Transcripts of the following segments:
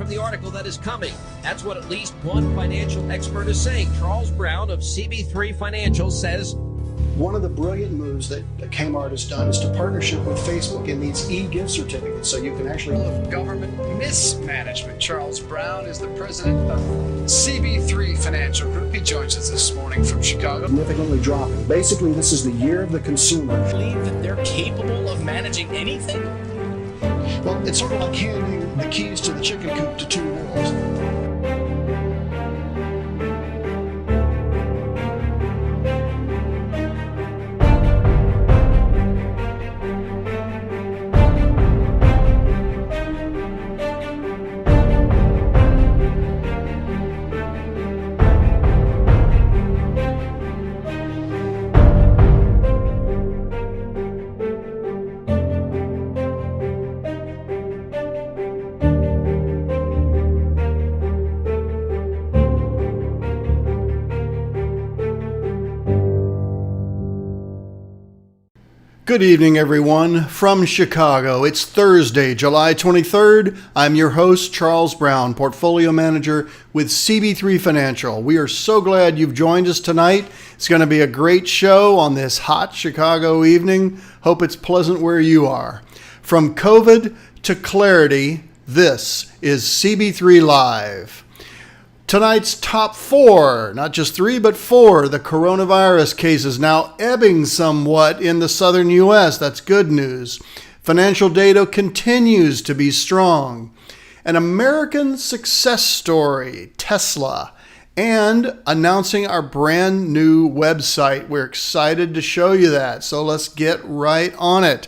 from the article that is coming. That's what at least one financial expert is saying. Charles Brown of CB3 Financial says, one of the brilliant moves that Kmart has done is to partnership with Facebook in these e-gift certificates, so you can actually... Of government mismanagement. Charles Brown is the president of CB3 Financial Group. He joins us this morning from Chicago. Significantly dropping. Basically, this is the year of the consumer. Believe that they're capable of managing anything? Well, it's sort of like handing the keys to the chicken coop to two wolves. Good evening, everyone, from Chicago. It's Thursday, July 23rd. I'm your host, Charles Brown, Portfolio Manager with CB3 Financial. We are so glad you've joined us tonight. It's going to be a great show on this hot Chicago evening. Hope it's pleasant where you are. From COVID to clarity, this is CB3 Live. Tonight's top four, not just three, but four, the coronavirus cases now ebbing somewhat in the southern U.S. That's good news. Financial data continues to be strong. An American success story, Tesla, and announcing our brand new website. We're excited to show you that, so let's get right on it.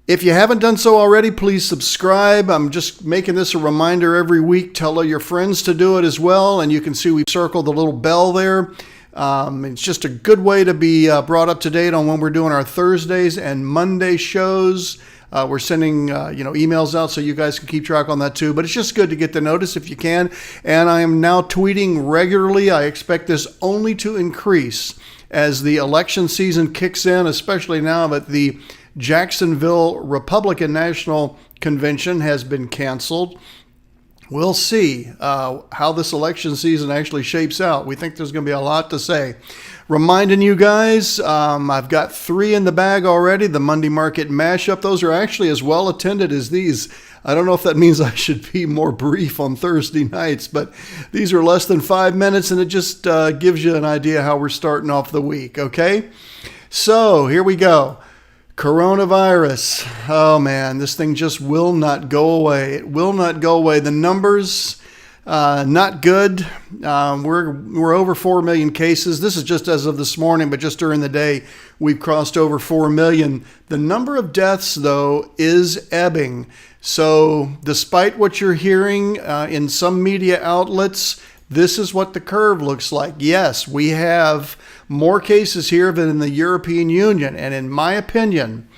If you haven't done so already, please subscribe. I'm just making this a reminder every week. Tell all your friends to do it as well. And you can see we've circled the little bell there. It's just a good way to be brought up to date on when we're doing our Thursdays and Monday shows. We're sending emails out so you guys can keep track on that too. But it's just good to get the notice if you can. And I am now tweeting regularly. I expect this only to increase as the election season kicks in, especially now that the Jacksonville Republican Convention has been canceled. We'll see how this election season actually shapes out. We think there's going to be a lot to say. Reminding you guys, I've got 3 in the bag already. The Monday Market Mashup. Those are actually as well attended as these. I don't know if that means I should be more brief on Thursday nights, but these are less than 5 minutes, and it just gives you an idea how we're starting off the week, okay? So here we go. Coronavirus. Oh man, this thing just will not go away. It will not go away. The numbers, not good. We're over 4 million cases. This is just as of this morning, but just during the day, we've crossed over 4 million. The number of deaths, though, is ebbing. So despite what you're hearing in some media outlets, this is what the curve looks like. Yes, we have more cases here than in the European Union. And in my opinion,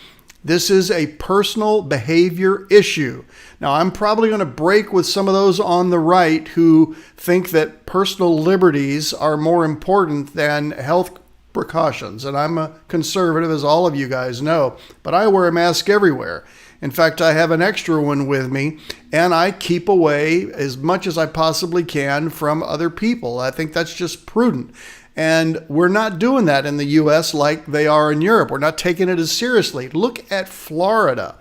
this is a personal behavior issue. Now, I'm probably going to break with some of those on the right who think that personal liberties are more important than health precautions. And I'm a conservative, as all of you guys know, but I wear a mask everywhere. In fact, I have an extra one with me, and I keep away as much as I possibly can from other people. I think that's just prudent. And we're not doing that in the U.S. like they are in Europe. We're not taking it as seriously. Look at Florida.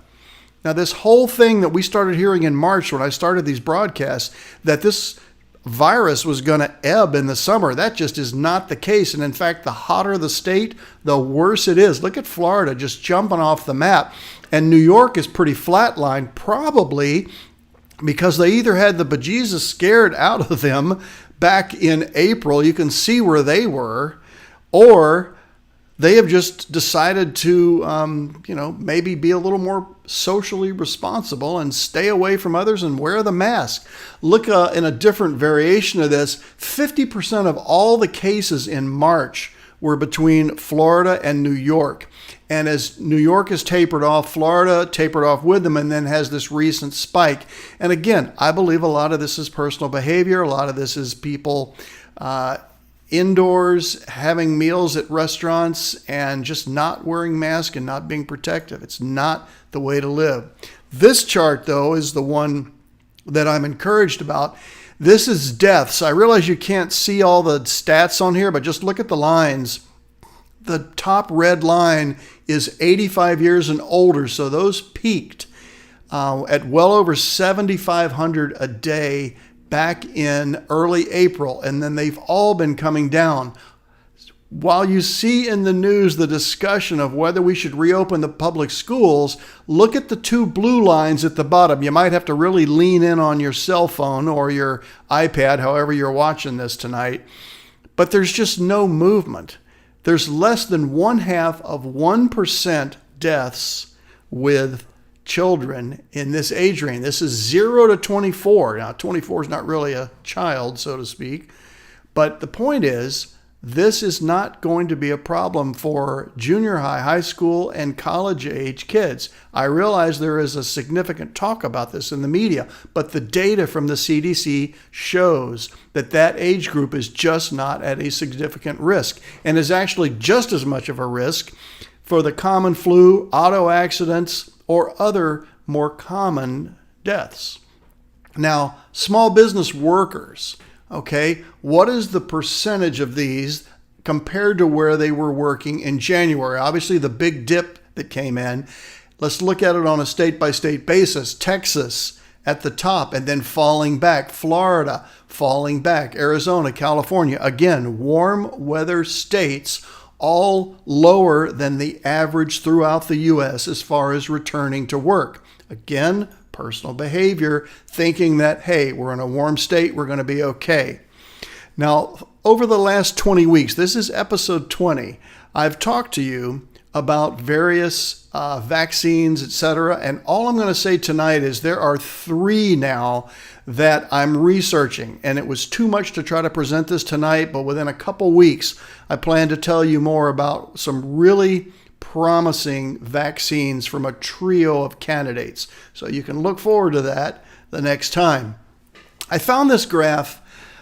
Now, this whole thing that we started hearing in March when I started these broadcasts, that this virus was going to ebb in the summer, that just is not the case. And in fact, the hotter the state, the worse it is. Look at Florida just jumping off the map. And New York is pretty flatlined, probably because they either had the bejesus scared out of them back in April, you can see where they were, or they have just decided to, maybe be a little more socially responsible and stay away from others and wear the mask. Look in a different variation of this, 50% of all the cases in March were between Florida and New York. And as New York has tapered off, Florida tapered off with them and then has this recent spike. And again, I believe a lot of this is personal behavior. A lot of this is people indoors having meals at restaurants and just not wearing masks and not being protective. It's not the way to live. This chart, though, is the one that I'm encouraged about. This is deaths. I realize you can't see all the stats on here, but just look at the lines. The top red line is 85 years and older, so those peaked at well over 7,500 a day back in early April, and then they've all been coming down. While you see in the news the discussion of whether we should reopen the public schools, look at the two blue lines at the bottom. You might have to really lean in on your cell phone or your iPad, however you're watching this tonight, but there's just no movement. There's less than 0.5% deaths with children in this age range. This is 0 to 24. Now, 24 is not really a child, so to speak, but the point is, this is not going to be a problem for junior high, high school, and college age kids. I realize there is a significant talk about this in the media, but the data from the CDC shows that that age group is just not at a significant risk and is actually just as much of a risk for the common flu, auto accidents, or other more common deaths. Now, small business workers. Okay, what is the percentage of these compared to where they were working in January? Obviously, the big dip that came in. Let's look at it on a state-by-state basis. Texas at the top and then falling back. Florida falling back. Arizona, California. Again, warm weather states, all lower than the average throughout the U.S. as far as returning to work. Again, personal behavior, thinking that, hey, we're in a warm state, we're going to be okay. Now, over the last 20 weeks, this is episode 20, I've talked to you about various vaccines, etc. And all I'm going to say tonight is there are 3 now that I'm researching. And it was too much to try to present this tonight, but within a couple weeks, I plan to tell you more about some really promising vaccines from a trio of candidates. So you can look forward to that the next time. I found this graph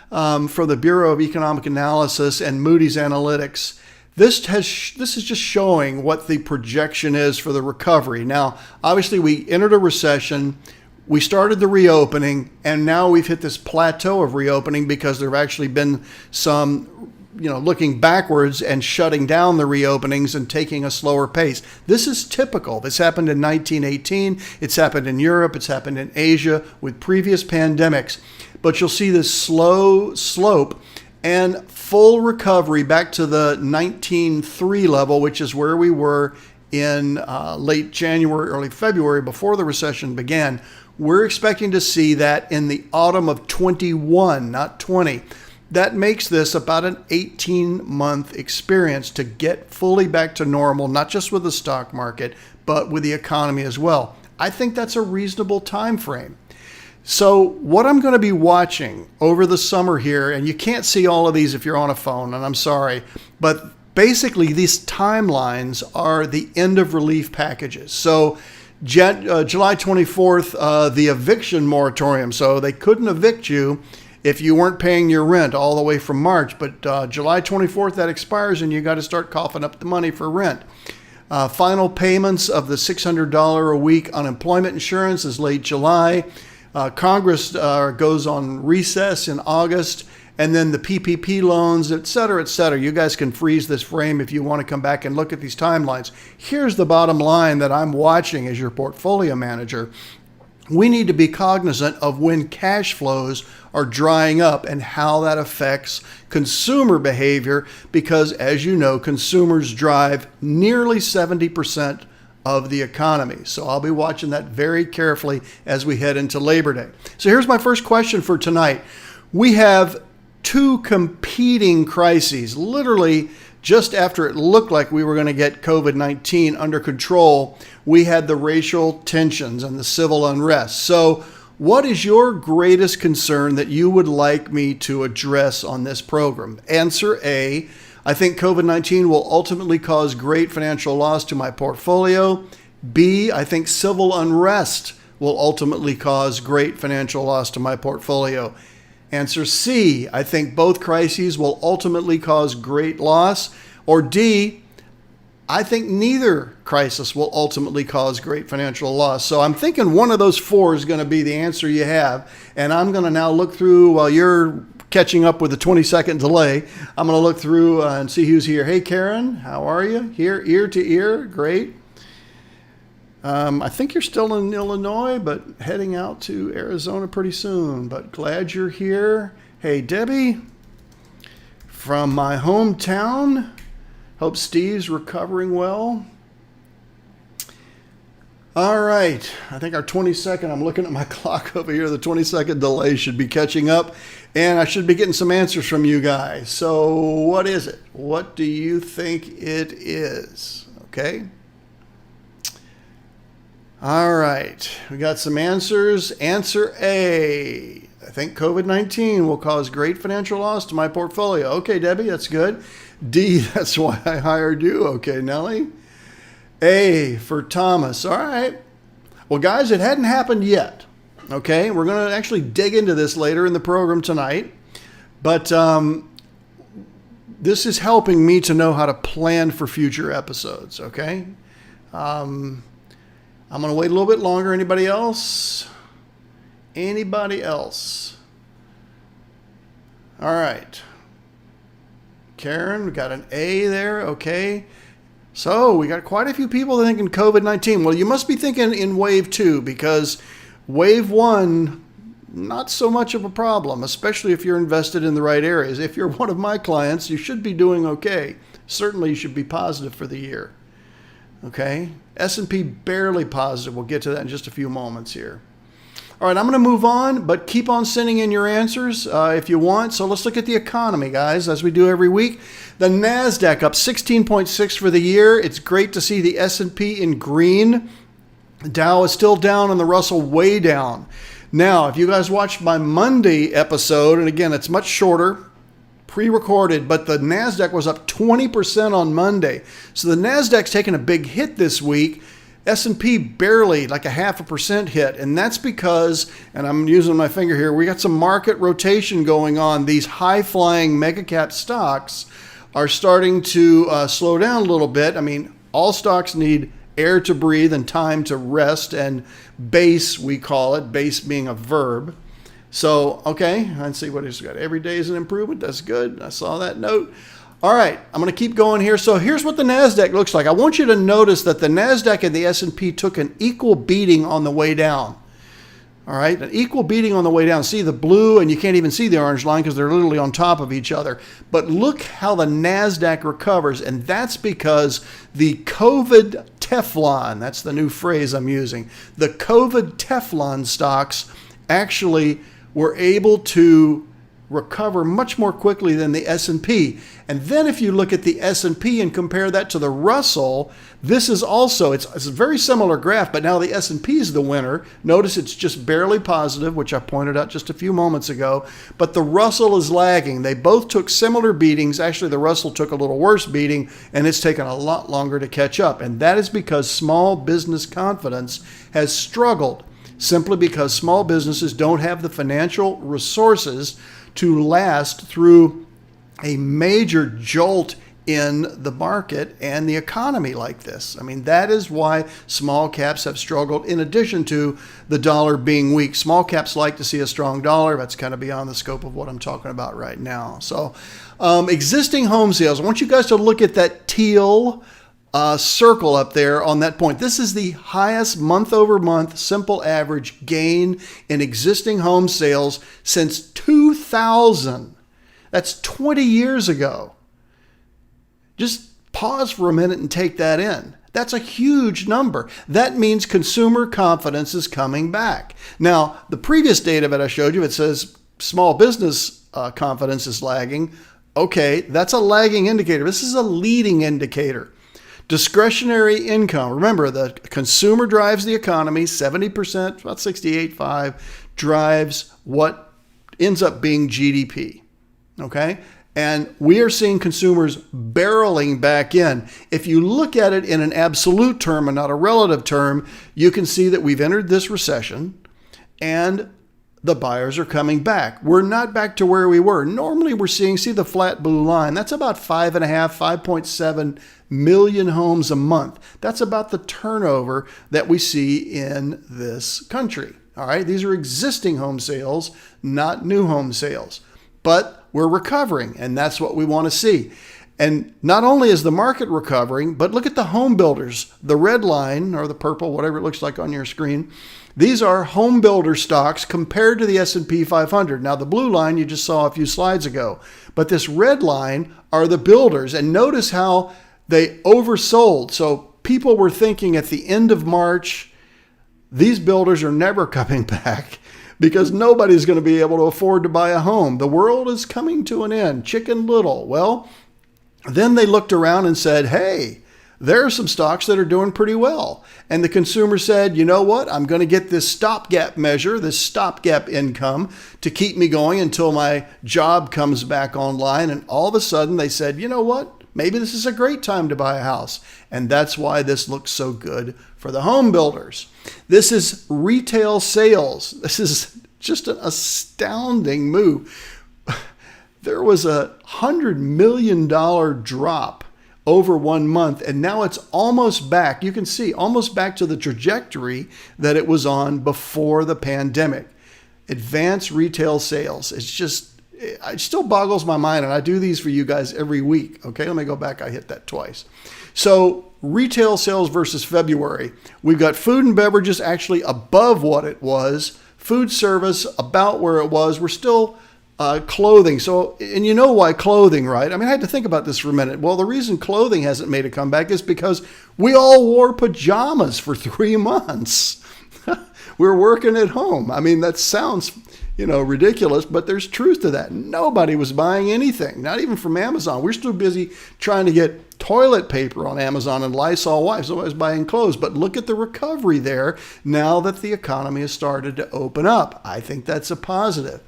from the Bureau of Economic Analysis and Moody's Analytics. This is just showing what the projection is for the recovery. Now, obviously, we entered a recession. We started the reopening, and now we've hit this plateau of reopening because there have actually been some looking backwards and shutting down the reopenings and taking a slower pace. This is typical. This happened in 1918. It's happened in Europe. It's happened in Asia with previous pandemics. But you'll see this slow slope and full recovery back to the 1903 level, which is where we were in late January, early February, before the recession began. We're expecting to see that in the autumn of 21, not 20. That makes this about an 18-month experience to get fully back to normal, not just with the stock market, but with the economy as well. I think that's a reasonable time frame. So what I'm going to be watching over the summer here, and you can't see all of these if you're on a phone, and I'm sorry, but basically these timelines are the end of relief packages. So July 24th, the eviction moratorium. So they couldn't evict you if you weren't paying your rent all the way from March. But July 24th, that expires, and you got to start coughing up the money for rent. Final payments of the $600 a week unemployment insurance is late July. Congress goes on recess in August, and then the PPP loans, et cetera, et cetera. You guys can freeze this frame if you want to come back and look at these timelines. Here's the bottom line that I'm watching as your portfolio manager. We need to be cognizant of when cash flows are drying up and how that affects consumer behavior, because as you know, consumers drive nearly 70% of the economy. So I'll be watching that very carefully as we head into Labor Day. So here's my first question for tonight. We have 2 competing crises. Literally, just after it looked like we were going to get COVID-19 under control, we had the racial tensions and the civil unrest. So what is your greatest concern that you would like me to address on this program? Answer A, I think COVID-19 will ultimately cause great financial loss to my portfolio. B, I think civil unrest will ultimately cause great financial loss to my portfolio. Answer C, I think both crises will ultimately cause great loss. Or D, I think neither crisis will ultimately cause great financial loss. So I'm thinking one of those four is going to be the answer you have. And I'm going to now look through while you're catching up with a 20-second delay. I'm going to look through and see who's here. Hey, Karen, how are you? Here, ear to ear. Great. I think you're still in Illinois, but heading out to Arizona pretty soon. But glad you're here. Hey, Debbie, from my hometown. Hope Steve's recovering well. All right. I think our 20-second, I'm looking at my clock over here, the 20-second delay should be catching up, and I should be getting some answers from you guys. So what is it? What do you think it is? Okay. All right. We got some answers. Answer A. I think COVID-19 will cause great financial loss to my portfolio. Okay, Debbie, that's good. D, that's why I hired you. Okay, Nellie. A for Thomas. All right. Well, guys, it hadn't happened yet. Okay, we're going to actually dig into this later in the program tonight. But this is helping me to know how to plan for future episodes. Okay. I'm going to wait a little bit longer. Anybody else? Anybody else? All right. Karen, we got an A there. Okay. So we got quite a few people thinking COVID-19. Well, you must be thinking in wave 2 because wave 1, not so much of a problem, especially if you're invested in the right areas. If you're one of my clients, you should be doing okay. Certainly you should be positive for the year. Okay. S&P barely positive. We'll get to that in just a few moments here. All right, I'm going to move on, but keep on sending in your answers if you want. So let's look at the economy, guys, as we do every week. The NASDAQ up 16.6 for the year. It's great to see the S&P in green. Dow is still down and the Russell way down. Now, if you guys watched my Monday episode, and again, it's much shorter, pre-recorded, but the NASDAQ was up 20% on Monday. So the NASDAQ's taken a big hit this week. S&P barely, like a 0.5% hit. And that's because, and I'm using my finger here, we got some market rotation going on. These high-flying mega-cap stocks are starting to slow down a little bit. I mean, all stocks need air to breathe and time to rest, and base, we call it, base being a verb. So, okay, let's see what he's got. Every day is an improvement. That's good. I saw that note. All right, I'm going to keep going here. So here's what the NASDAQ looks like. I want you to notice that the NASDAQ and the S&P took an equal beating on the way down. All right, an equal beating on the way down. See the blue, and you can't even see the orange line because they're literally on top of each other. But look how the NASDAQ recovers, and that's because the COVID Teflon, that's the new phrase I'm using, the COVID Teflon stocks actually were able to recover much more quickly than the S&P. And then if you look at the S&P and compare that to the Russell, this is also, it's a very similar graph, but now the S&P is the winner. Notice it's just barely positive, which I pointed out just a few moments ago, but the Russell is lagging. They both took similar beatings. Actually, the Russell took a little worse beating, and it's taken a lot longer to catch up. And that is because small business confidence has struggled, simply because small businesses don't have the financial resources to last through a major jolt in the market and the economy like this. I mean, that is why small caps have struggled, in addition to the dollar being weak. Small caps like to see a strong dollar. That's kind of beyond the scope of what I'm talking about right now. So existing home sales, I want you guys to look at that teal circle up there on that point. This is the highest month-over-month simple average gain in existing home sales since 2000. That's 20 years ago. Just pause for a minute and take that in. That's a huge number. That means consumer confidence is coming back. Now, the previous data that I showed you, it says small business confidence is lagging. Okay, that's a lagging indicator. This is a leading indicator. Discretionary income. Remember, the consumer drives the economy. 70%, about 68.5, drives what ends up being GDP. Okay? And we are seeing consumers barreling back in. If you look at it in an absolute term and not a relative term, you can see that we've entered this recession, and the buyers are coming back. We're not back to where we were. Normally we're seeing, see the flat blue line, that's about 5.7 million homes a month. That's about the turnover that we see in this country. All right, these are existing home sales, not new home sales. But we're recovering, and that's what we want to see. And not only is the market recovering, but look at the home builders. The red line, or the purple, whatever it looks like on your screen, these are home builder stocks compared to the S&P 500. Now, the blue line you just saw a few slides ago, but this red line are the builders. And notice how they oversold. So people were thinking at the end of March, these builders are never coming back because nobody's going to be able to afford to buy a home. The world is coming to an end. Chicken Little. Well, then they looked around and said, hey, there are some stocks that are doing pretty well. And the consumer said, you know what? I'm going to get this stopgap measure, this stopgap income to keep me going until my job comes back online. And all of a sudden they said, you know what? Maybe this is a great time to buy a house. And that's why this looks so good for the home builders. This is retail sales. This is just an astounding move. There was a $100 million drop over 1 month, and now it's almost back. You can see almost back to the trajectory that it was on before the pandemic. Advanced retail sales. It still boggles my mind, and I do these for you guys every week. Okay, let me go back. I hit that twice. So retail sales versus February. We've got food and beverages actually above what it was. Food service about where it was. We're still clothing. So, and you know why clothing, right? I mean, I had to think about this for a minute. Well, the reason clothing hasn't made a comeback is because we all wore pajamas for 3 months. We're working at home. I mean, that sounds, ridiculous, but there's truth to that. Nobody was buying anything, not even from Amazon. We're still busy trying to get toilet paper on Amazon and Lysol wipes. Nobody's buying clothes. But look at the recovery there now that the economy has started to open up. I think that's a positive.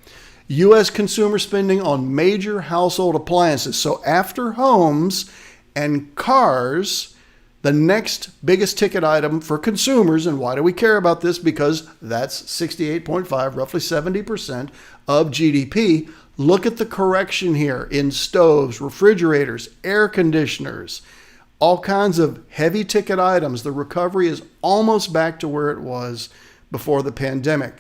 U.S. consumer spending on major household appliances. So after homes and cars, the next biggest ticket item for consumers, and why do we care about this? Because that's 68.5, roughly 70% of GDP. Look at the correction here in stoves, refrigerators, air conditioners, all kinds of heavy ticket items. The recovery is almost back to where it was before the pandemic.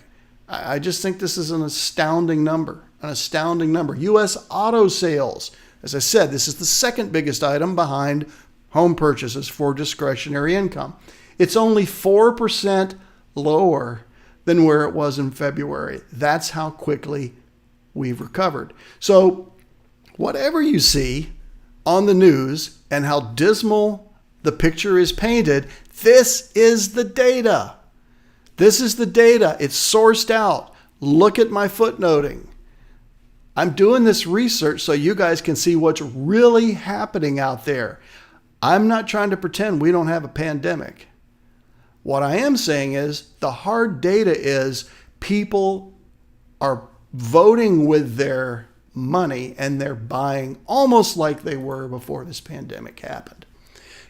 I just think this is an astounding number, U.S. auto sales. As I said, this is the second biggest item behind home purchases for discretionary income. It's only 4% lower than where it was in February. That's how quickly we've recovered. So whatever you see on the news and how dismal the picture is painted, this is the data. This is the data. It's sourced out. Look at my footnoting. I'm doing this research so you guys can see what's really happening out there. I'm not trying to pretend we don't have a pandemic. What I am saying is the hard data is people are voting with their money and they're buying almost like they were before this pandemic happened.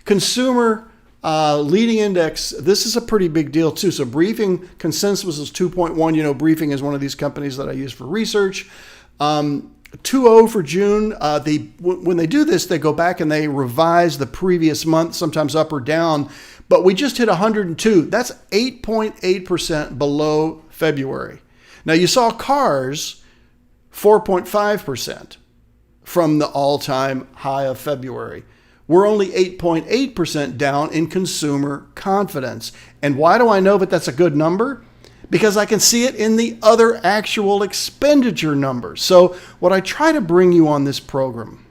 Consumer leading index, this is a pretty big deal too. So briefing consensus is 2.1. Briefing is one of these companies that I use for research. 2.0 for June. When they do this, they go back and they revise the previous month, sometimes up or down. But we just hit 102. That's 8.8% below February. Now you saw cars 4.5% from the all-time high of February. We're only 8.8% down in consumer confidence. And why do I know that that's a good number? Because I can see it in the other actual expenditure numbers. So what I try to bring you on this program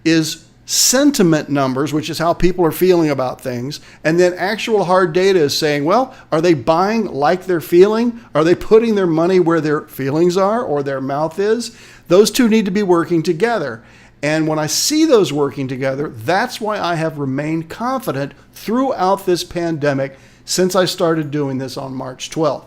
is sentiment numbers, which is how people are feeling about things. And then actual hard data is saying, well, are they buying like they're feeling? Are they putting their money where their feelings are or their mouth is? Those two need to be working together. And when I see those working together, that's why I have remained confident throughout this pandemic since I started doing this on March 12th.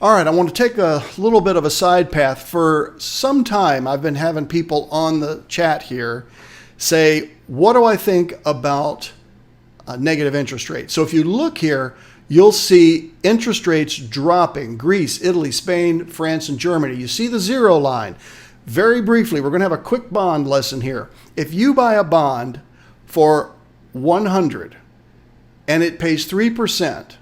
All right, I want to take a little bit of a side path. For some time, I've been having people on the chat here say, what do I think about negative interest rates? So if you look here, you'll see interest rates dropping. Greece, Italy, Spain, France, and Germany. You see the zero line. Very briefly, we're going to have a quick bond lesson here. If you buy a bond for 100 and it pays 3%,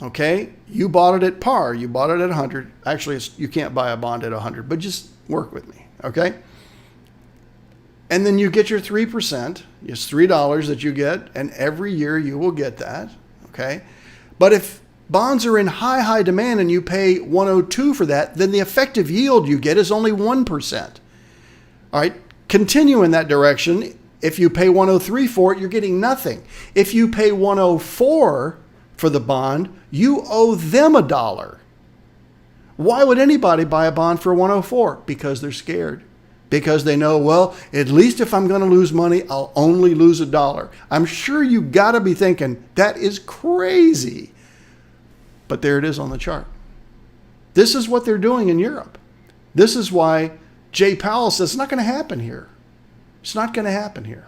okay, you bought it at par. You bought it at 100. Actually, you can't buy a bond at 100, but just work with me, okay? And then you get your 3%. It's $3 that you get, and every year you will get that, okay? But if bonds are in high demand and you pay 102 for that, then the effective yield you get is only 1%. All right, continue in that direction. If you pay 103 for it, you're getting nothing. If you pay 104 for the bond, you owe them $1. Why would anybody buy a bond for 104? Because they're scared. Because they know, well, at least if I'm going to lose money, I'll only lose $1. I'm sure you got to be thinking, that is crazy. But there it is on the chart. This is what they're doing in Europe. This is why Jay Powell says it's not going to happen here. It's not going to happen here.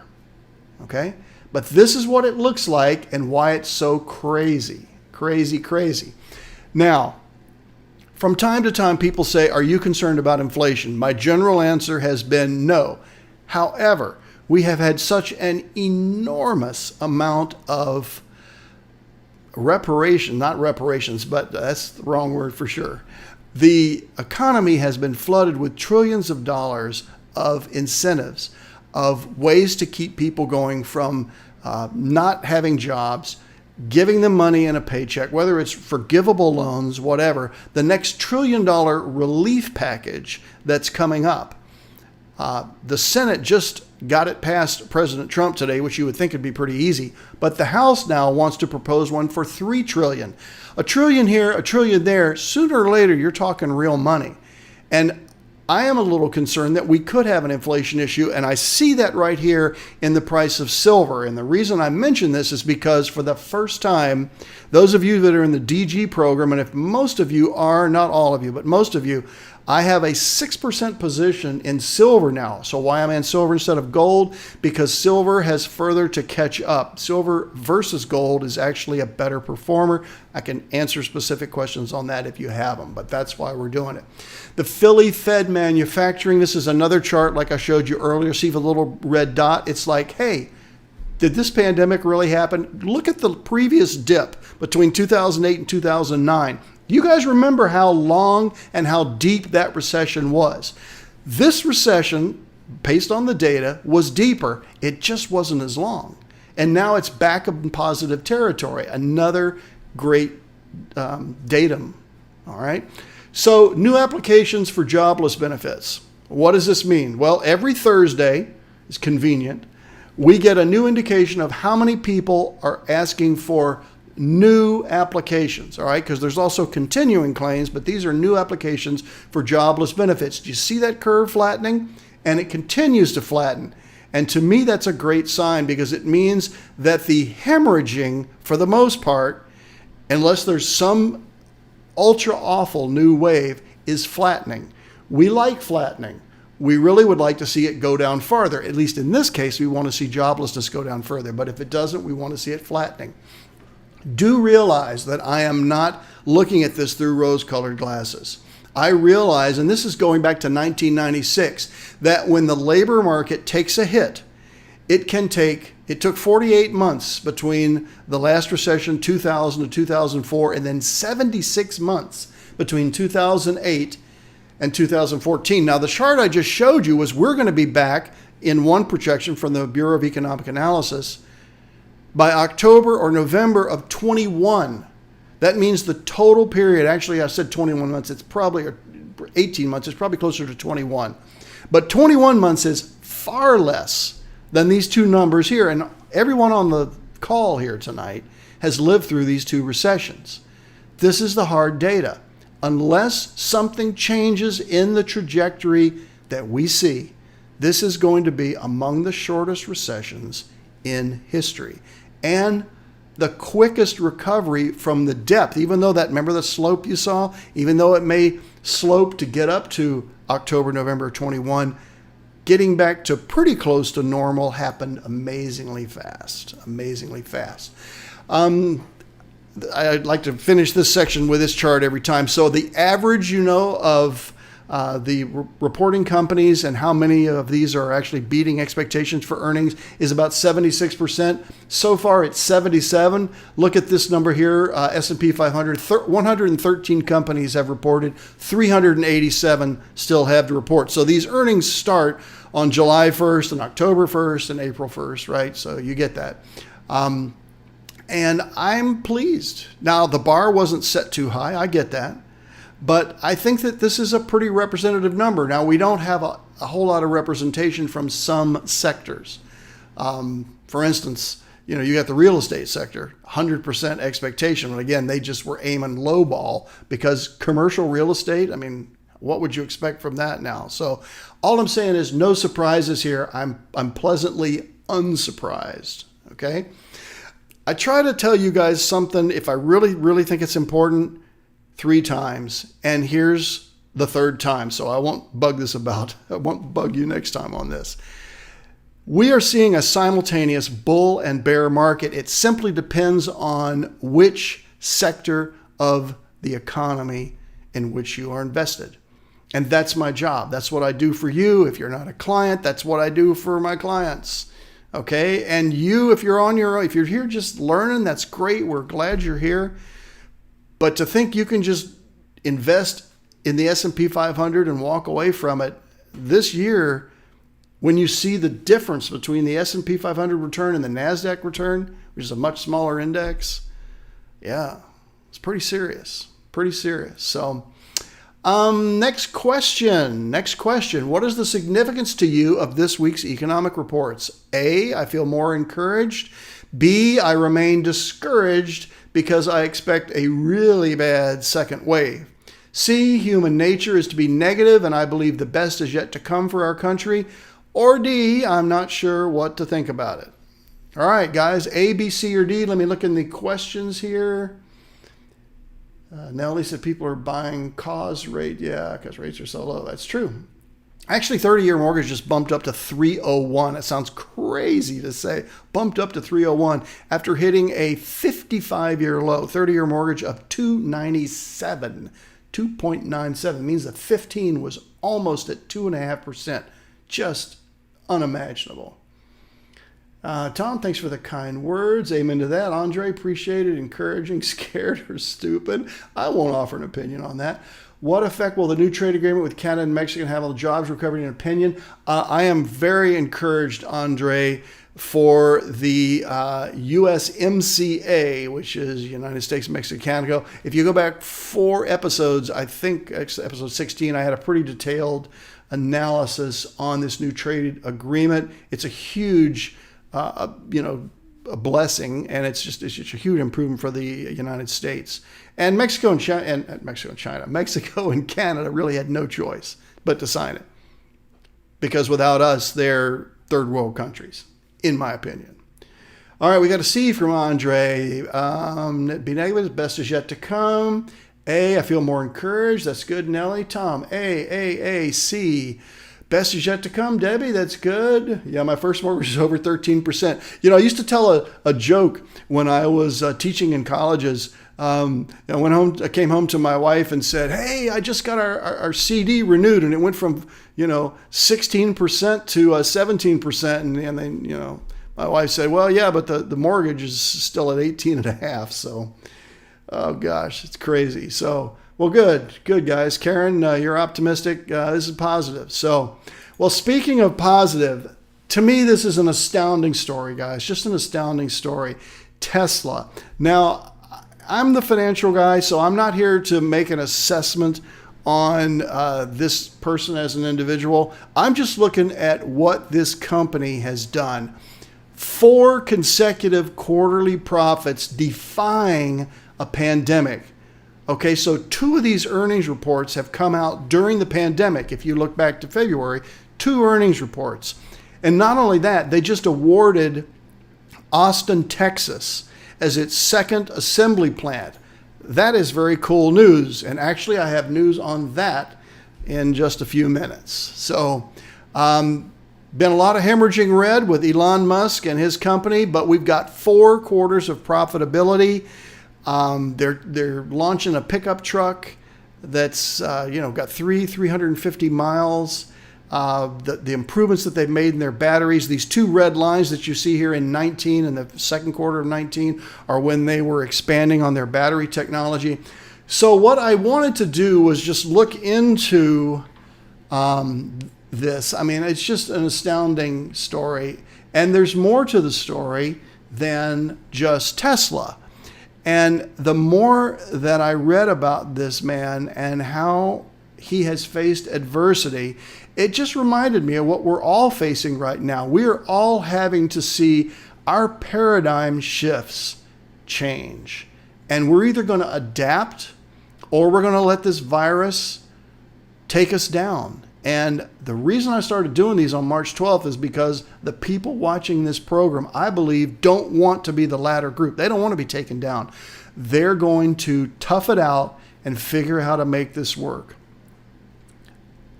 Okay? But this is what it looks like and why it's so crazy. Crazy. Now, from time to time, people say, are you concerned about inflation? My general answer has been no. However, we have had such an enormous amount of not reparations, but that's the wrong word for sure. The economy has been flooded with trillions of dollars of incentives, of ways to keep people going from not having jobs, giving them money in a paycheck, whether it's forgivable loans, whatever. The next $1 trillion relief package that's coming up. The Senate just got it past President Trump today, which you would think would be pretty easy. But the House now wants to propose one for $3 trillion. $1 trillion here, $1 trillion there. Sooner or later, you're talking real money. And I am a little concerned that we could have an inflation issue, and I see that right here in the price of silver. And the reason I mention this is because for the first time, those of you that are in the DG program, and if most of you are, not all of you, but most of you, I have a 6% position in silver now. So why am I in silver instead of gold? Because silver has further to catch up. Silver versus gold is actually a better performer. I can answer specific questions on that if you have them, but that's why we're doing it. The Philly Fed manufacturing, this is another chart like I showed you earlier. See the little red dot? It's like, hey, did this pandemic really happen? Look at the previous dip between 2008 and 2009. You guys remember how long and how deep that recession was. This recession, based on the data, was deeper. It just wasn't as long. And now it's back in positive territory. Another great datum. All right. So new applications for jobless benefits. What does this mean? Well, every Thursday, it's convenient, we get a new indication of how many people are asking for new applications, all right? Because there's also continuing claims, but these are new applications for jobless benefits. Do you see that curve flattening? And it continues to flatten. And to me, that's a great sign because it means that the hemorrhaging, for the most part, unless there's some ultra awful new wave, is flattening. We like flattening. We really would like to see it go down farther. At least in this case, we want to see joblessness go down further. But if it doesn't, we want to see it flattening. Do realize that I am not looking at this through rose-colored glasses. I realize, and this is going back to 1996, that when the labor market takes a hit, it took 48 months between the last recession, 2000 to 2004, and then 76 months between 2008 and 2014. Now, the chart I just showed you was we're going to be back in one projection from the Bureau of Economic Analysis by October or November of 21. That means the total period, actually I said 21 months, it's probably 18 months, it's probably closer to 21. But 21 months is far less than these two numbers here. And everyone on the call here tonight has lived through these two recessions. This is the hard data. Unless something changes in the trajectory that we see, this is going to be among the shortest recessions in history. And the quickest recovery from the depth, even though remember the slope you saw? Even though it may slope to get up to October, November 21, getting back to pretty close to normal happened amazingly fast. I'd like to finish this section with this chart every time. So the average, of the reporting companies and how many of these are actually beating expectations for earnings is about 76%. So far, it's 77. Look at this number here, S&P 500. 113 companies have reported. 387 still have to report. So these earnings start on July 1st and October 1st and April 1st, right? So you get that. And I'm pleased. Now, the bar wasn't set too high. I get that. But I think that this is a pretty representative number. Now, we don't have a whole lot of representation from some sectors. For instance, you got the real estate sector, 100% expectation. And again, they just were aiming lowball because commercial real estate, what would you expect from that now? So all I'm saying is no surprises here. I'm pleasantly unsurprised, okay? I try to tell you guys something, if I really, really think it's important, 3 times, and here's the 3rd time, so I won't bug you next time on this. We are seeing a simultaneous bull and bear market. It simply depends on which sector of the economy in which you are invested. And that's my job. That's what I do for you. If you're not a client, that's what I do for my clients. Okay? And you, if you're on your own, if you're here just learning, that's great. We're glad you're here. But to think you can just invest in the S&P 500 and walk away from it this year, when you see the difference between the S&P 500 return and the NASDAQ return, which is a much smaller index, yeah, it's pretty serious. Pretty serious. So next question. What is the significance to you of this week's economic reports? A, I feel more encouraged. B, I remain discouraged because I expect a really bad second wave. C, human nature is to be negative and I believe the best is yet to come for our country. Or D, I'm not sure what to think about it. All right, guys, A, B, C, or D. Let me look in the questions here. Nellie said people are buying cause rate. Yeah, because rates are so low. That's true. Actually, 30-year mortgage just bumped up to 301. It sounds crazy to say. Bumped up to 301 after hitting a 55-year low. 30-year mortgage of 297. 2.97 means the 15 was almost at 2.5%. Just unimaginable. Tom, thanks for the kind words. Amen to that. Andre, appreciate it. Encouraging, scared, or stupid. I won't offer an opinion on that. What effect will the new trade agreement with Canada and Mexico have on the jobs recovery and opinion? I am very encouraged, Andre, for the USMCA, which is United States, Mexico, Canada. If you go back 4 episodes, I think episode 16, I had a pretty detailed analysis on this new trade agreement. It's a huge, a blessing, and it's just a huge improvement for the United States. And Mexico and Canada really had no choice but to sign it, because without us, they're third world countries, in my opinion. All right, we got a C from Andre. Be negative, best is yet to come. A, I feel more encouraged. That's good, Nellie. Tom, A, C. Best is yet to come, Debbie. That's good. Yeah, my first mortgage is over 13%. I used to tell a joke when I was teaching in colleges. I came home to my wife and said, "Hey, I just got our CD renewed, and it went from 16% to 17%." And then my wife said, "Well, yeah, but the mortgage is still at 18.5." So, oh gosh, it's crazy. So. Well, good guys. Karen, you're optimistic. This is positive. So, well, speaking of positive, to me, this is an astounding story, guys. Just an astounding story. Tesla. Now, I'm the financial guy, so I'm not here to make an assessment on this person as an individual. I'm just looking at what this company has done. 4 consecutive quarterly profits defying a pandemic. Okay, so 2 of these earnings reports have come out during the pandemic. If you look back to February, 2 earnings reports. And not only that, they just awarded Austin, Texas as its 2nd assembly plant. That is very cool news. And actually, I have news on that in just a few minutes. So, been a lot of hemorrhaging red with Elon Musk and his company, but we've got 4 quarters of profitability. They're launching a pickup truck that's got 350 miles. The improvements that they've made in their batteries, these two red lines that you see here in 19 and the second quarter of 19 are when they were expanding on their battery technology. So what I wanted to do was just look into this. I mean, it's just an astounding story. And there's more to the story than just Tesla. And the more that I read about this man and how he has faced adversity, it just reminded me of what we're all facing right now. We are all having to see our paradigm shifts change. And we're either going to adapt or we're going to let this virus take us down. And the reason I started doing these on March 12th is because the people watching this program, I believe, don't want to be the latter group. They don't want to be taken down. They're going to tough it out and figure out how to make this work.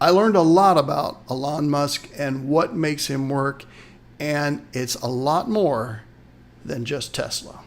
I learned a lot about Elon Musk and what makes him work, and it's a lot more than just Tesla.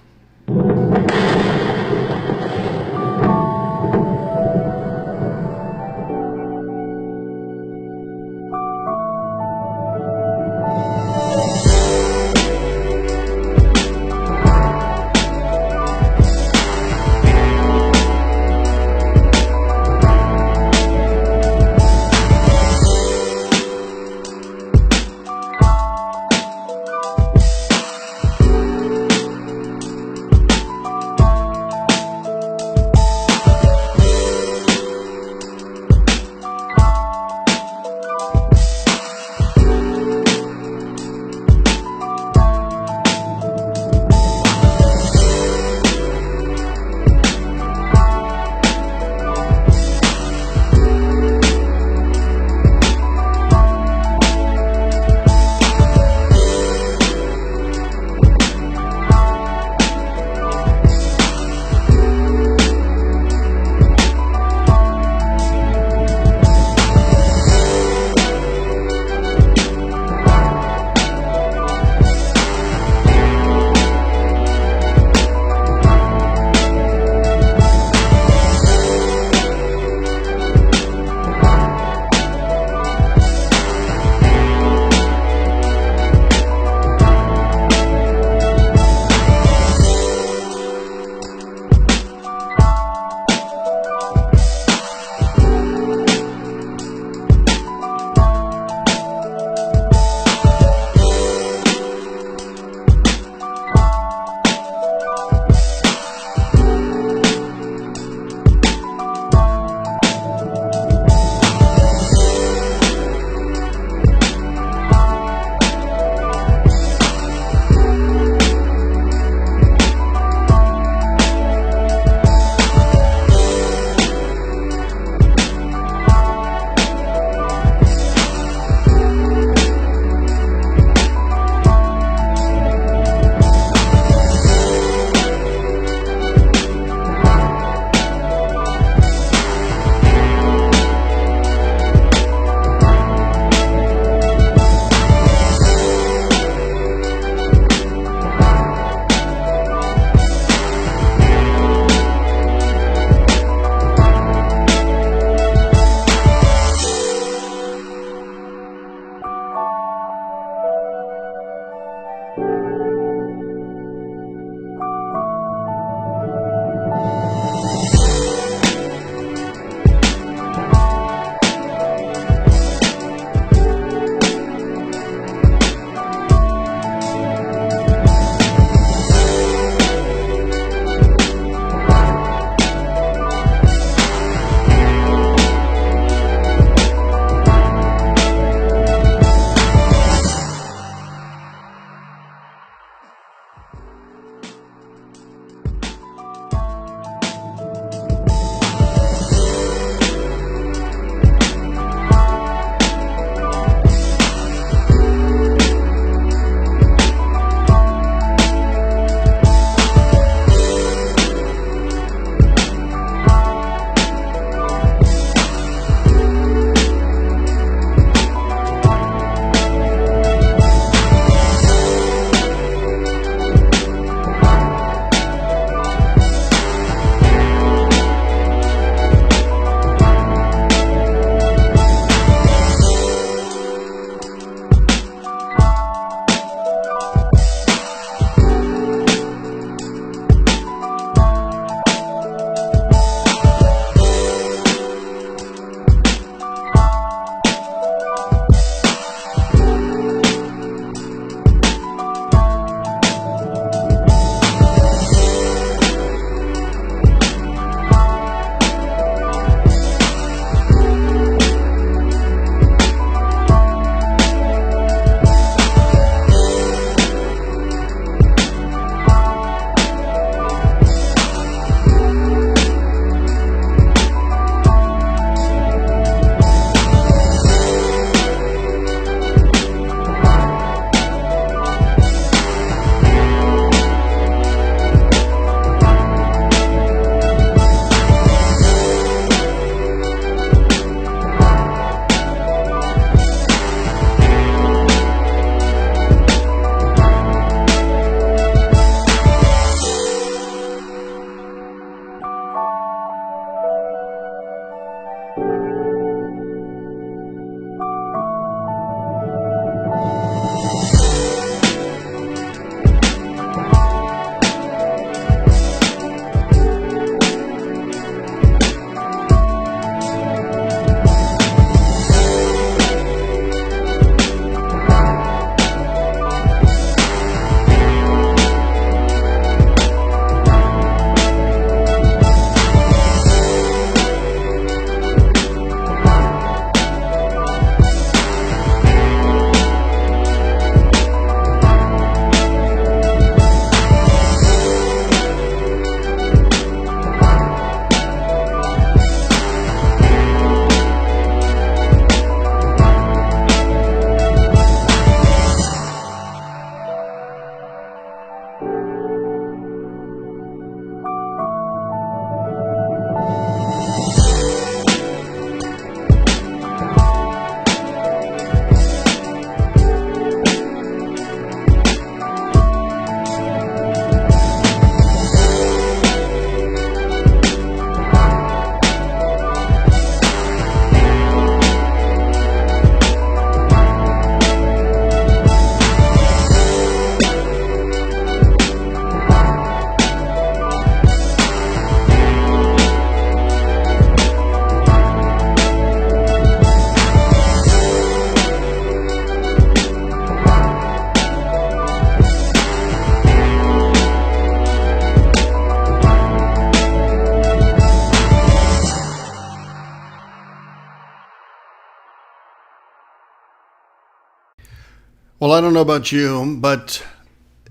Well, I don't know about you, but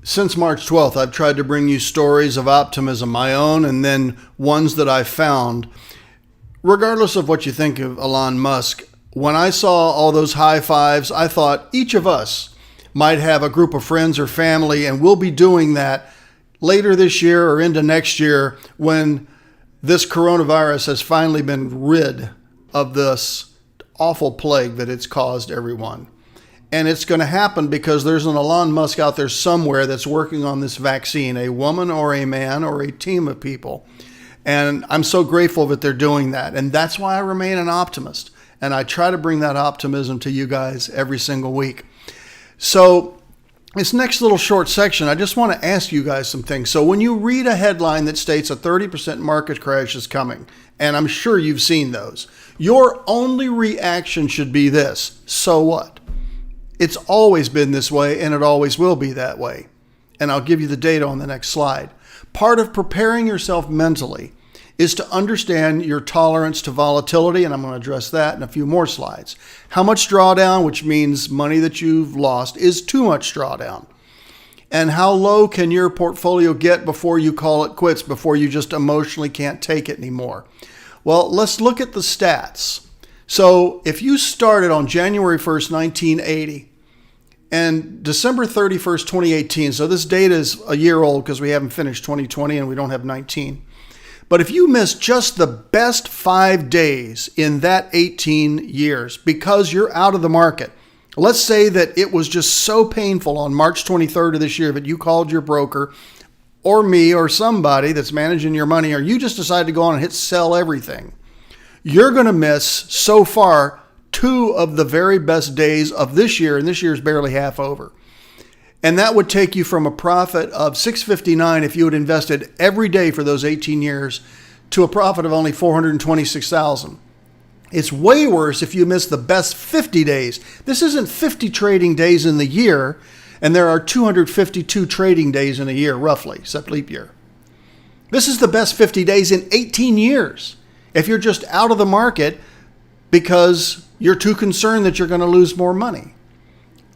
since March 12th, I've tried to bring you stories of optimism, my own, and then ones that I found. Regardless of what you think of Elon Musk, when I saw all those high fives, I thought each of us might have a group of friends or family, and we'll be doing that later this year or into next year when this coronavirus has finally been rid of this awful plague that it's caused everyone. And it's going to happen because there's an Elon Musk out there somewhere that's working on this vaccine, a woman or a man or a team of people. And I'm so grateful that they're doing that. And that's why I remain an optimist. And I try to bring that optimism to you guys every single week. So this next little short section, I just want to ask you guys some things. So when you read a headline that states a 30% market crash is coming, and I'm sure you've seen those, your only reaction should be this: so what? It's always been this way, and it always will be that way. And I'll give you the data on the next slide. Part of preparing yourself mentally is to understand your tolerance to volatility, and I'm going to address that in a few more slides. How much drawdown, which means money that you've lost, is too much drawdown? And how low can your portfolio get before you call it quits, before you just emotionally can't take it anymore? Well, let's look at the stats. So if you started on January 1st, 1980, and December 31st, 2018, so this data is a year old because we haven't finished 2020 and we don't have 19. But if you miss just the best 5 days in that 18 years because you're out of the market, let's say that it was just so painful on March 23rd of this year that you called your broker or me or somebody that's managing your money, or you just decided to go on and hit sell everything, you're going to miss so far 2 of the very best days of this year, and this year is barely half over. And that would take you from a profit of $659 if you had invested every day for those 18 years to a profit of only $426,000. It's way worse if you miss the best 50 days. This isn't 50 trading days in the year, and there are 252 trading days in a year, roughly, except leap year. This is the best 50 days in 18 years. If you're just out of the market because you're too concerned that you're going to lose more money.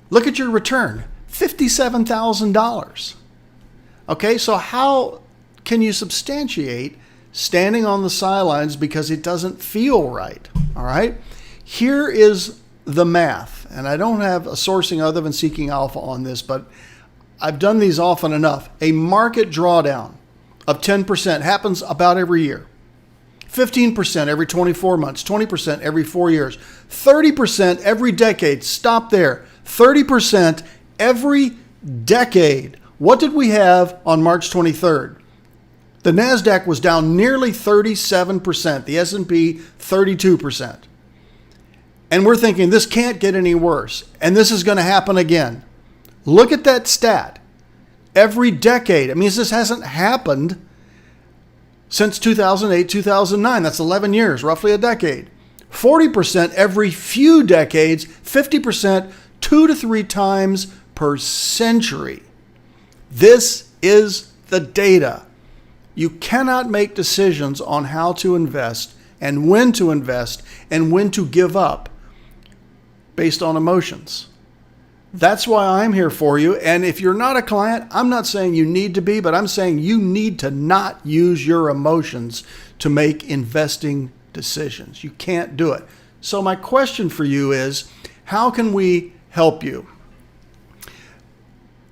Look at your return, $57,000. Okay, so how can you substantiate standing on the sidelines because it doesn't feel right? All right, here is the math, and I don't have a sourcing other than Seeking Alpha on this, but I've done these often enough. A market drawdown of 10% happens about every year. 15% every 24 months, 20% every 4 years, 30% every decade. Stop there. 30% every decade. What did we have on March 23rd? The NASDAQ was down nearly 37%, the S&P 32%. And we're thinking this can't get any worse, and this is going to happen again. Look at that stat. Every decade. I mean, this hasn't happened since 2008, 2009. That's 11 years, roughly a decade. 40% every few decades, 50% 2 to 3 times per century. This is the data. You cannot make decisions on how to invest and when to give up based on emotions. That's why I'm here for you. And if you're not a client, I'm not saying you need to be, but I'm saying you need to not use your emotions to make investing decisions. You can't do it. So my question for you is, how can we help you?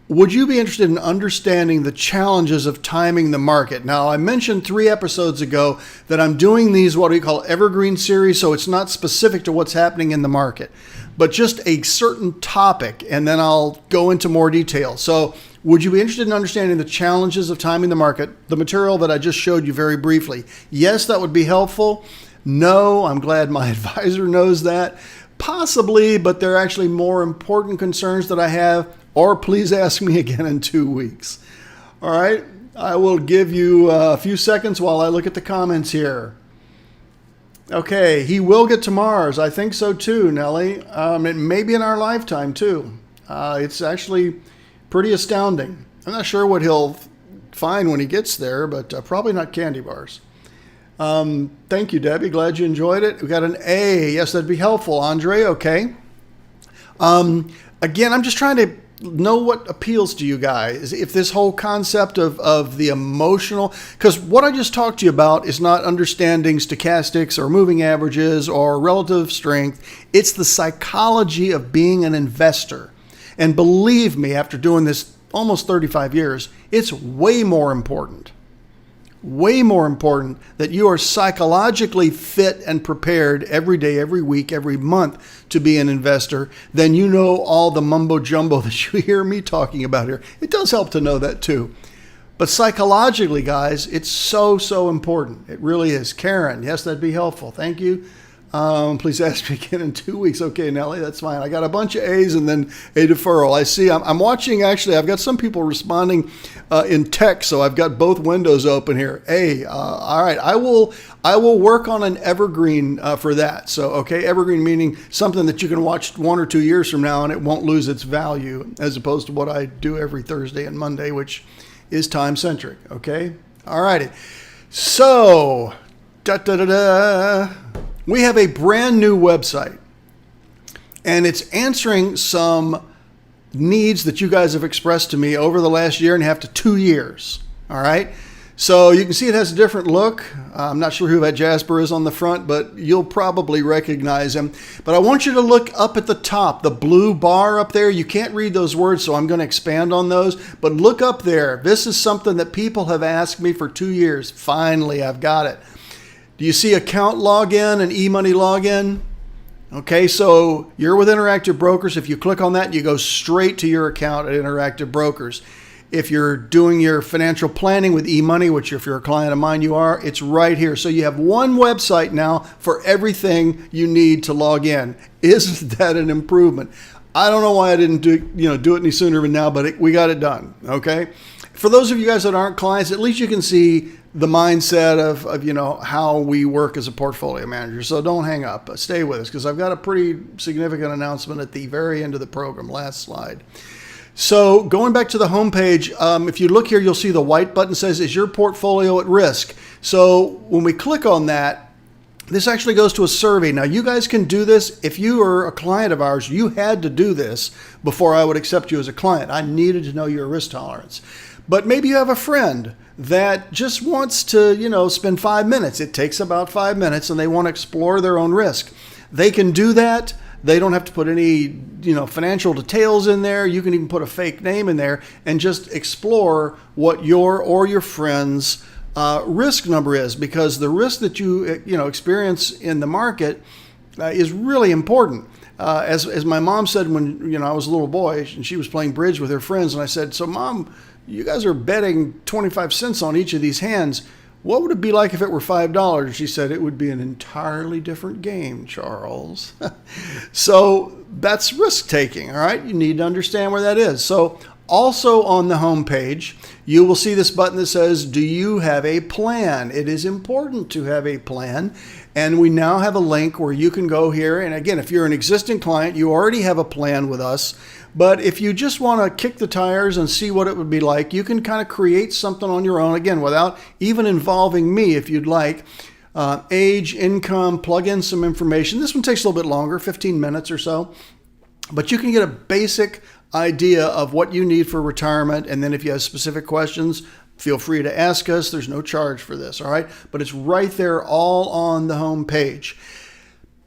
Would you be interested in understanding the challenges of timing the market? Now, I mentioned 3 episodes ago that I'm doing these what we call evergreen series, so it's not specific to what's happening in the market, but just a certain topic, and then I'll go into more detail. So would you be interested in understanding the challenges of timing the market, the material that I just showed you very briefly? Yes, that would be helpful. No, I'm glad my advisor knows that. Possibly, but there are actually more important concerns that I have, or please ask me again in 2 weeks. All right, I will give you a few seconds while I look at the comments here. Okay, he will get to Mars. I think so too, Nellie. It may be in our lifetime too. It's actually pretty astounding. I'm not sure what he'll find when he gets there, but probably not candy bars. Thank you, Debbie. Glad you enjoyed it. We got an A. Yes, that'd be helpful. Andre, okay. again, I'm just trying to know what appeals to you guys. If this whole concept of the emotional, because what I just talked to you about is not understanding stochastics or moving averages or relative strength. It's the psychology of being an investor. And believe me, after doing this almost 35 years, it's way more important that you are psychologically fit and prepared every day, every week, every month to be an investor than you know all the mumbo jumbo that you hear me talking about here. It does help to know that too. But psychologically, guys, it's so important. It really is. Karen, yes, that'd be helpful. Thank you. Please ask me again in 2 weeks. Okay, Nellie, that's fine. I got a bunch of A's and then a deferral. I see. I'm watching, actually, I've got some people responding in text, so I've got both windows open here. All right. I will work on an evergreen for that. So, okay, evergreen meaning something that you can watch 1 or 2 years from now and it won't lose its value, as opposed to what I do every Thursday and Monday, which is time-centric, okay? All righty. So, we have a brand new website, and it's answering some needs that you guys have expressed to me over the last year and a half to 2 years. All right. So you can see it has a different look. I'm not sure who that Jasper is on the front, but you'll probably recognize him. But I want you to look up at the top, the blue bar up there. You can't read those words, so I'm going to expand on those. But look up there. This is something that people have asked me for 2 years. Finally, I've got it. Do you see account login and e-money login? Okay, so you're with Interactive Brokers. If you click on that, you go straight to your account at Interactive Brokers. If you're doing your financial planning with e-money, which if you're a client of mine, you are, it's right here. So you have one website now for everything you need to log in. Isn't that an improvement? I don't know why I didn't do it any sooner than now, but we got it done, okay? For those of you guys that aren't clients, at least you can see the mindset of how we work as a portfolio manager. So don't hang up. Stay with us because I've got a pretty significant announcement at the very end of the program. Last slide. So going back to the homepage, if you look here, you'll see the white button says, is your portfolio at risk? So when we click on that, this actually goes to a survey. Now, you guys can do this. If you are a client of ours, you had to do this before I would accept you as a client. I needed to know your risk tolerance. But maybe you have a friend that just wants to, spend 5 minutes. It takes about 5 minutes, and they want to explore their own risk. They can do that. They don't have to put any, financial details in there. You can even put a fake name in there and just explore what your or your friend's risk number is, because the risk that you experience in the market is really important. As my mom said when I was a little boy and she was playing bridge with her friends, and I said, "So Mom, you guys are betting 25 cents on each of these hands. What would it be like if it were $5? She said, "It would be an entirely different game, Charles." So that's risk taking. All right. You need to understand where that is. So also on the home page, you will see this button that says, do you have a plan? It is important to have a plan. And we now have a link where you can go here. And again, if you're an existing client, you already have a plan with us. But if you just want to kick the tires and see what it would be like, you can kind of create something on your own, again, without even involving me if you'd like. Age, income, plug in some information. This one takes a little bit longer, 15 minutes or so. But you can get a basic idea of what you need for retirement. And then if you have specific questions, feel free to ask us. There's no charge for this, all right? But it's right there all on the home page.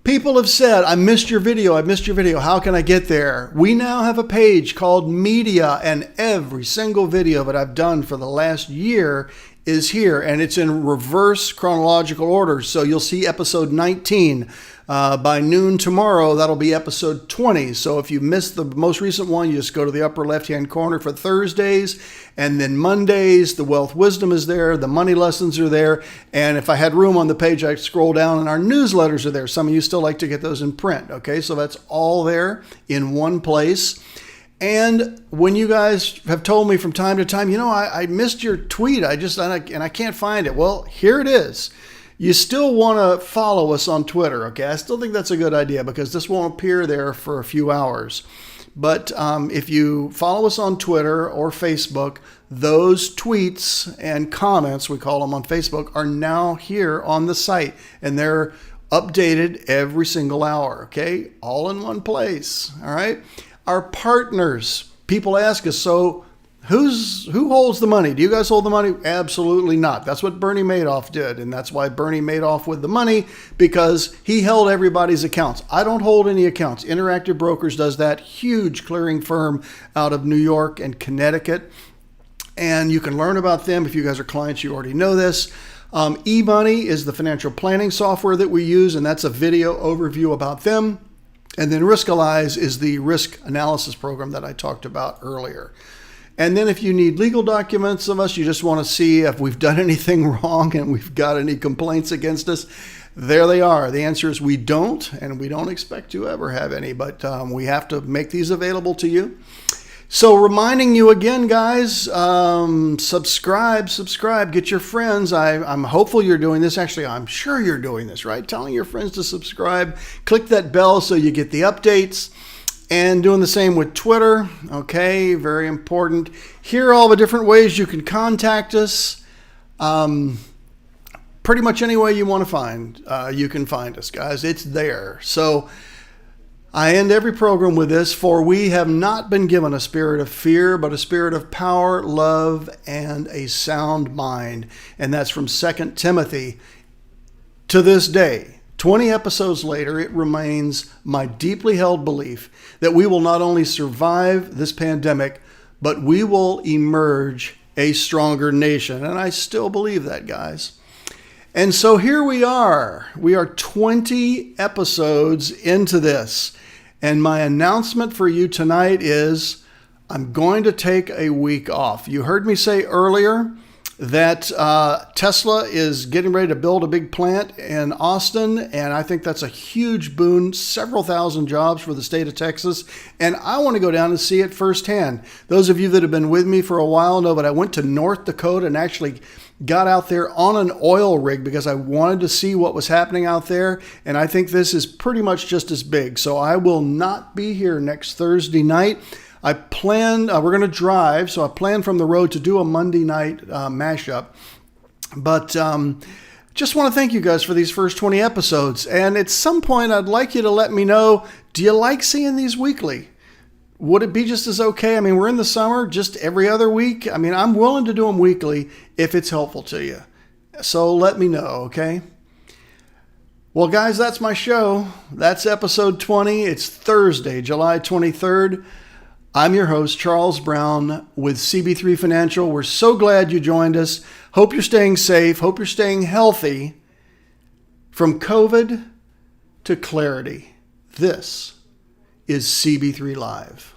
People have said, I missed your video. How can I get there? We now have a page called Media, and every single video that I've done for the last year is here, and it's in reverse chronological order. So you'll see episode 19. By noon tomorrow, that'll be episode 20. So if you missed the most recent one, you just go to the upper left-hand corner for Thursdays. And then Mondays, the Wealth Wisdom is there. The money lessons are there. And if I had room on the page, I'd scroll down and our newsletters are there. Some of you still like to get those in print. Okay, so that's all there in one place. And when you guys have told me from time to time, I missed your tweet. I can't find it. Well, here it is. You still want to follow us on Twitter, okay? I still think that's a good idea because this won't appear there for a few hours. But if you follow us on Twitter or Facebook, those tweets and comments, we call them on Facebook, are now here on the site. And they're updated every single hour, okay? All in one place, all right? Our partners. People ask us, so who holds the money? Do you guys hold the money? Absolutely not. That's what Bernie Madoff did. And that's why Bernie made off with the money, because he held everybody's accounts. I don't hold any accounts. Interactive Brokers does that. Huge clearing firm out of New York and Connecticut. And you can learn about them. If you guys are clients, you already know this. eMoney is the financial planning software that we use, and that's a video overview about them. And then Riskalyze is the risk analysis program that I talked about earlier. And then if you need legal documents of us, you just want to see if we've done anything wrong and we've got any complaints against us, there they are. The answer is we don't, and we don't expect to ever have any, but we have to make these available to you. So reminding you again, guys, subscribe, get your friends. I'm hopeful you're doing this. Actually, I'm sure you're doing this, right? Telling your friends to subscribe. Click that bell so you get the updates. And doing the same with Twitter. Okay, very important. Here are all the different ways you can contact us. Pretty much any way you want to find, you can find us, guys. It's there. So I end every program with this: for we have not been given a spirit of fear, but a spirit of power, love, and a sound mind. And that's from 2 Timothy. To this day, 20 episodes later, it remains my deeply held belief that we will not only survive this pandemic, but we will emerge a stronger nation. And I still believe that, guys. And so here we are. We are 20 episodes into this. And my announcement for you tonight is I'm going to take a week off. You heard me say earlier that Tesla is getting ready to build a big plant in Austin, and I think that's a huge boon, several thousand jobs for the state of Texas, and I want to go down and see it firsthand. Those of you that have been with me for a while know that I went to North Dakota and actually got out there on an oil rig because I wanted to see what was happening out there, and I think this is pretty much just as big. So I will not be here next Thursday night. I plan, we're going to drive, so I plan from the road to do a Monday night mashup. But just want to thank you guys for these first 20 episodes. And at some point, I'd like you to let me know, do you like seeing these weekly? Would it be just as okay? I mean, we're in the summer, just every other week. I mean, I'm willing to do them weekly if it's helpful to you. So let me know, okay? Well, guys, that's my show. That's episode 20. It's Thursday, July 23rd. I'm your host, Charles Brown with CB3 Financial. We're so glad you joined us. Hope you're staying safe. Hope you're staying healthy. From COVID to clarity, this is CB3 Live.